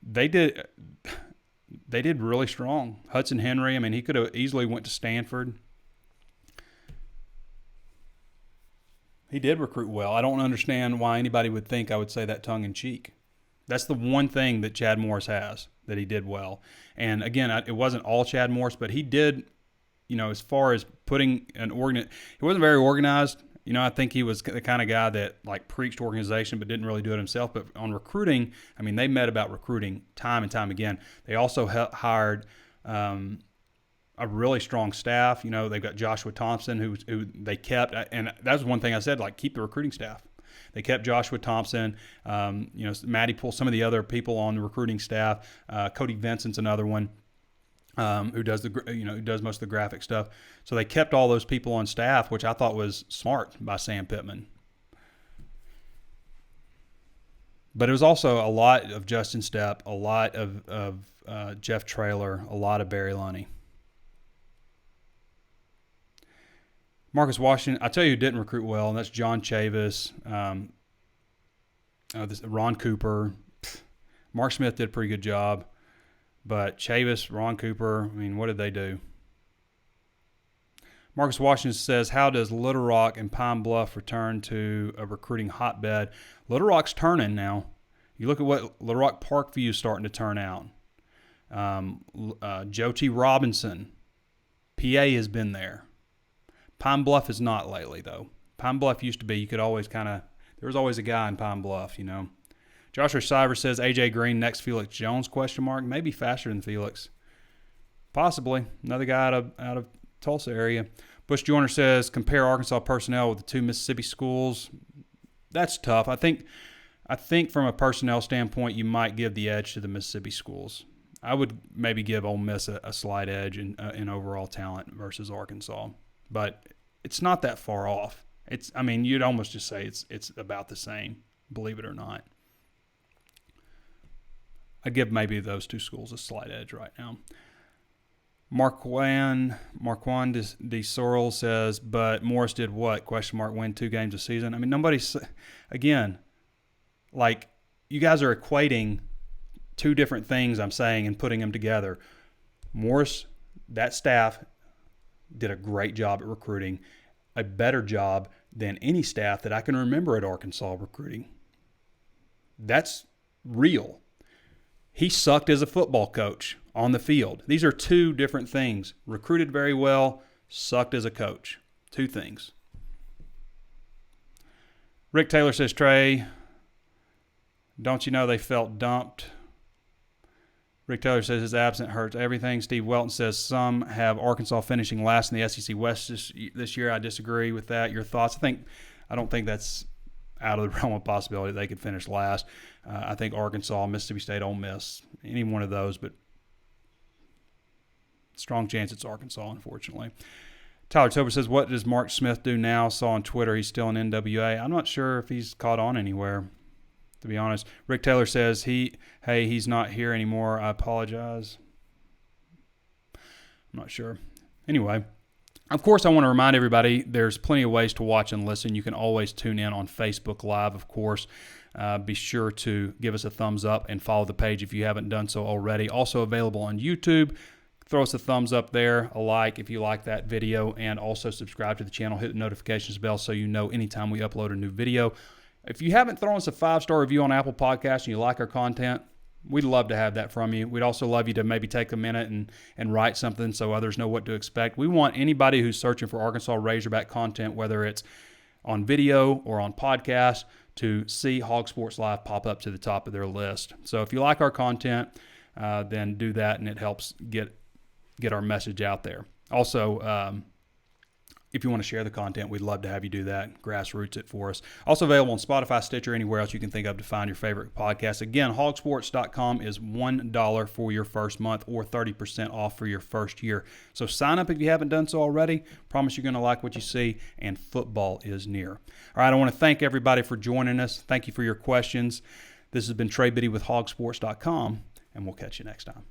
They did really strong. Hudson Henry, I mean, he could have easily went to Stanford. He did recruit well. I don't understand why anybody would think I would say that tongue-in-cheek. That's the one thing that Chad Morris has, that he did well. And again, it wasn't all Chad Morris, but he did, as far as putting he wasn't very organized. I think he was the kind of guy that preached organization but didn't really do it himself. But on recruiting, I mean, they met about recruiting time and time again. They also hired a really strong staff. They've got Joshua Thompson, who they kept. And that was one thing I said, keep the recruiting staff. They kept Joshua Thompson, Matty Poole, some of the other people on the recruiting staff. Cody Vincent's another one who does most of the graphic stuff. So they kept all those people on staff, which I thought was smart by Sam Pittman. But it was also a lot of Justin Stepp, a lot of Jeff Traylor, a lot of Barry Lunny. Marcus Washington, I tell you who didn't recruit well, and that's John Chavis, Ron Cooper. Mark Smith did a pretty good job. But Chavis, Ron Cooper, I mean, what did they do? Marcus Washington says, how does Little Rock and Pine Bluff return to a recruiting hotbed? Little Rock's turning now. You look at what Little Rock Parkview is starting to turn out. Joe T. Robinson, PA has been there. Pine Bluff is not lately, though. Pine Bluff used to be, you could always there was always a guy in Pine Bluff, Joshua Shiver says, A.J. Green, next Felix Jones, ? Maybe faster than Felix. Possibly. Another guy out of Tulsa area. Bush Joyner says, compare Arkansas personnel with the 2 Mississippi schools. That's tough. I think from a personnel standpoint, you might give the edge to the Mississippi schools. I would maybe give Ole Miss a slight edge in overall talent versus Arkansas. But it's not that far off. You'd almost just say it's about the same, believe it or not. I'd give maybe those 2 schools a slight edge right now. Marquand de Sorrell says, but Morris did what? Win 2 games a season. I mean, nobody's, again, like, you guys are equating two different things I'm saying and putting them together. Morris, that staff did a great job at recruiting, a better job than any staff that I can remember at Arkansas recruiting. That's real. He sucked as a football coach on the field. These are two different things. Recruited very well, sucked as a coach. Two things. Rick Taylor says, Trey, don't you know they felt dumped? Rick Taylor says his absence hurts everything. Steve Welton says some have Arkansas finishing last in the SEC West this year. I disagree with that. Your thoughts? I don't think that's out of the realm of possibility they could finish last. I think Arkansas, Mississippi State, Ole Miss, any one of those, but strong chance it's Arkansas, unfortunately. Tyler Tober says, what does Mark Smith do now? Saw on Twitter he's still in NWA. I'm not sure if he's caught on anywhere, to be honest. Rick Taylor says, he's not here anymore. I apologize. I'm not sure. Anyway, of course, I want to remind everybody there's plenty of ways to watch and listen. You can always tune in on Facebook Live, of course. Be sure to give us a thumbs up and follow the page if you haven't done so already. Also available on YouTube. Throw us a thumbs up there, a like if you like that video, and also subscribe to the channel. Hit the notifications bell so you know anytime we upload a new video. If you haven't thrown us a 5-star review on Apple Podcasts and you like our content, we'd love to have that from you. We'd also love you to maybe take a minute and write something so others know what to expect. We want anybody who's searching for Arkansas Razorback content, whether it's on video or on podcast, to see HawgSports Live pop up to the top of their list. So if you like our content, then do that, and it helps get our message out there. Also, if you want to share the content, we'd love to have you do that. Grassroots it for us. Also available on Spotify, Stitcher, anywhere else you can think of to find your favorite podcast. Again, HawgSports.com is $1 for your first month or 30% off for your first year. So sign up if you haven't done so already. Promise you're going to like what you see, and football is near. All right, I want to thank everybody for joining us. Thank you for your questions. This has been Trey Biddy with HawgSports.com, and we'll catch you next time.